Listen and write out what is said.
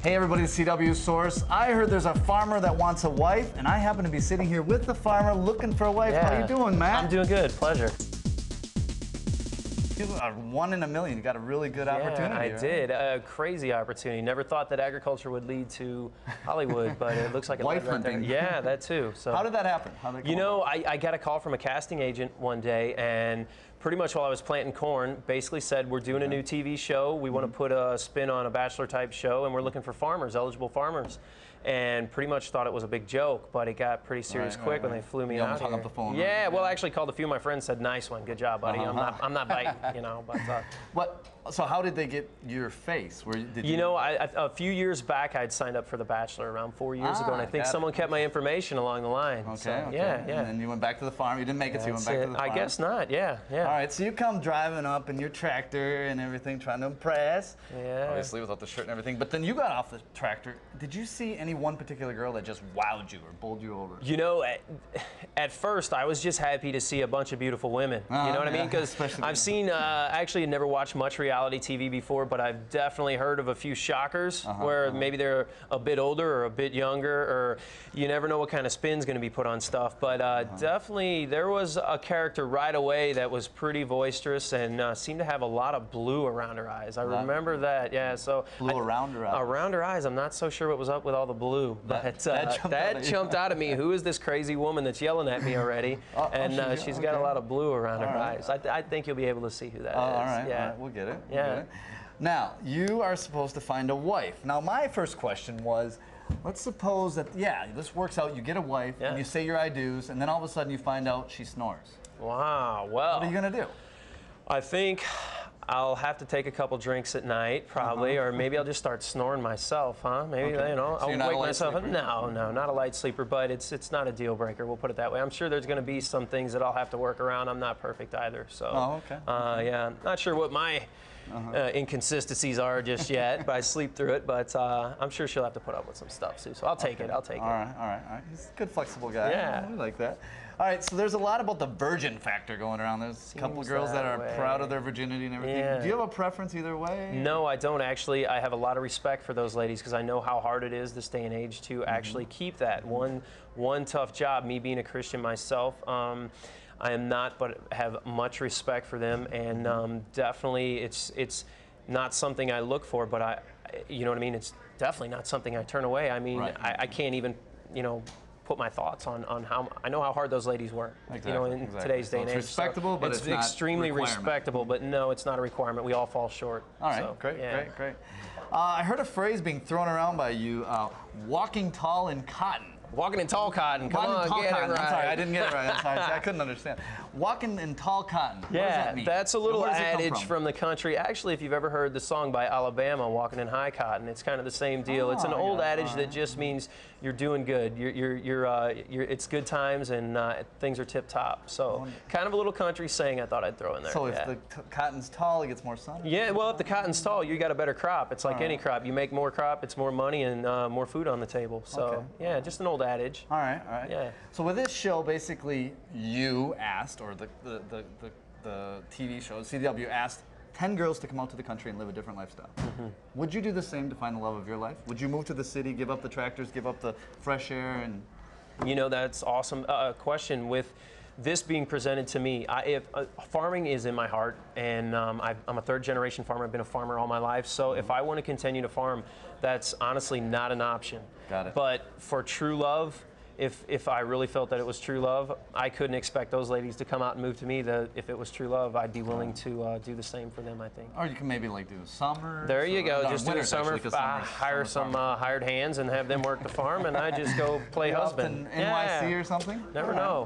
Hey everybody, it's CW Source. I heard there's a farmer that wants a wife, and I happen to be sitting here with the farmer looking for a wife. Yeah. How you doing, Matt? I'm doing good. Pleasure. You are 1 in a million. You got a really good opportunity. I right? did. A crazy opportunity. Never thought that agriculture would lead to Hollywood, but it looks like it Wife led right there. hunting. Yeah, that too. So How did that happen? How did it come You know, about? I got a call from a casting agent one day, and pretty much while I was planting corn, basically said, we're doing a new TV show. We want to put a spin on a Bachelor type show, and we're looking for farmers, eligible farmers. And pretty much thought it was a big joke, but it got pretty serious quick when they flew me You out almost hung here. up the phone, Yeah, right? well, I actually called a few of my friends, said, nice one, good job, buddy. I'm not biting, you know. But What? So how did they get your face? you know, a few years back, I'd signed up for The Bachelor around 4 years ago, and I think got it. someone kept my information along the line. Okay, So, okay. Yeah. And then you went back to the farm. You didn't make it, so you went That's back it. to the farm. I guess not. Yeah. All right, so you come driving up in your tractor and everything, trying to impress. Yeah. Obviously without the shirt and everything. But then you got off the tractor. Did you see any one particular girl that just wowed you or bowled you over? You know, at first I was just happy to see a bunch of beautiful women. You know what I mean? Because I've seen, actually never watched much reality TV before, but I've definitely heard of a few shockers where maybe they're a bit older or a bit younger, or you never know what kind of spin's going to be put on stuff. But definitely there was a character right away that was pretty boisterous and seemed to have a lot of blue around her eyes. I remember that, yeah. So Blue around her eyes. Around her eyes. I'm not so sure what was up with all the blue, but that jumped out at me. Who is this crazy woman that's yelling at me already? And she's got a lot of blue around her eyes. I think you'll be able to see who that is. All right, yeah. all right, we'll get it. Yeah. We'll get it. Now, you are supposed to find a wife. Now, my first question was, let's suppose that, yeah, this works out, you get a wife, and you say your I do's, and then all of a sudden you find out she snores. Wow, well. What are you going to do? I think I'll have to take a couple drinks at night, probably, or maybe I'll just start snoring myself, huh? Maybe, you know, So you're not I'll wake a light myself up. sleeper? No, not a light sleeper, but it's not a deal breaker, we'll put it that way. I'm sure there's going to be some things that I'll have to work around. I'm not perfect either, so. Yeah, not sure what my inconsistencies are just yet, but I sleep through it, but I'm sure she'll have to put up with some stuff, too, so I'll take it, I'll take it. All right. He's a good, flexible guy. Yeah. We like that. All right, so there's a lot about the virgin factor going around. There's a couple of girls that are proud of their virginity and everything. Yeah. Do you have a preference either way? No, I don't actually. I have a lot of respect for those ladies because I know how hard it is this day and age to actually keep that one tough job. Me being a Christian myself, I am not, but have much respect for them, and definitely it's not something I look for, but you know what I mean? It's definitely not something I turn away. I mean, I can't even, you know, put my thoughts on how I know how hard those ladies work. Exactly, you know, in today's day and age. It's respectable, but it's not extremely respectable. But no, it's not a requirement. We all fall short. All right, so, great. yeah. I heard a phrase being thrown around by you: "walking tall in cotton." Walking in tall cotton. Come on, get it right. I'm sorry, I didn't get it right. I'm sorry, I couldn't understand. Walking in tall cotton. What does that mean? That's a little Where does it come adage from the country. Actually, if you've ever heard the song by Alabama, "Walking in High Cotton," it's kind of the same deal. It's an old adage that just means you're doing good. It's good times and things are tip top. So, kind of a little country saying I thought I'd throw in there. So if the cotton's tall, it gets more sun? Yeah, well, if the cotton's tall, you got a better crop. It's like any crop. You make more crop, it's more money and more food on the table. So, yeah, just an old adage. All right. Yeah. So with this show, basically, you asked, or the TV show, CW asked 10 girls to come out to the country and live a different lifestyle. Would you do the same to find the love of your life? Would you move to the city, give up the tractors, give up the fresh air, and? You know, that's awesome question. With this being presented to me, farming is in my heart, and I'm a third-generation farmer. I've been a farmer all my life, so if I want to continue to farm, that's honestly not an option. Got it. But for true love, if I really felt that it was true love, I couldn't expect those ladies to come out and move to me. If it was true love, I'd be willing to do the same for them, I think. Or you can maybe like do summer. There you go. No, just do the summer. Hire some hired hands and have them work the farm, and I just go play husband. Up in NYC or something? Never know.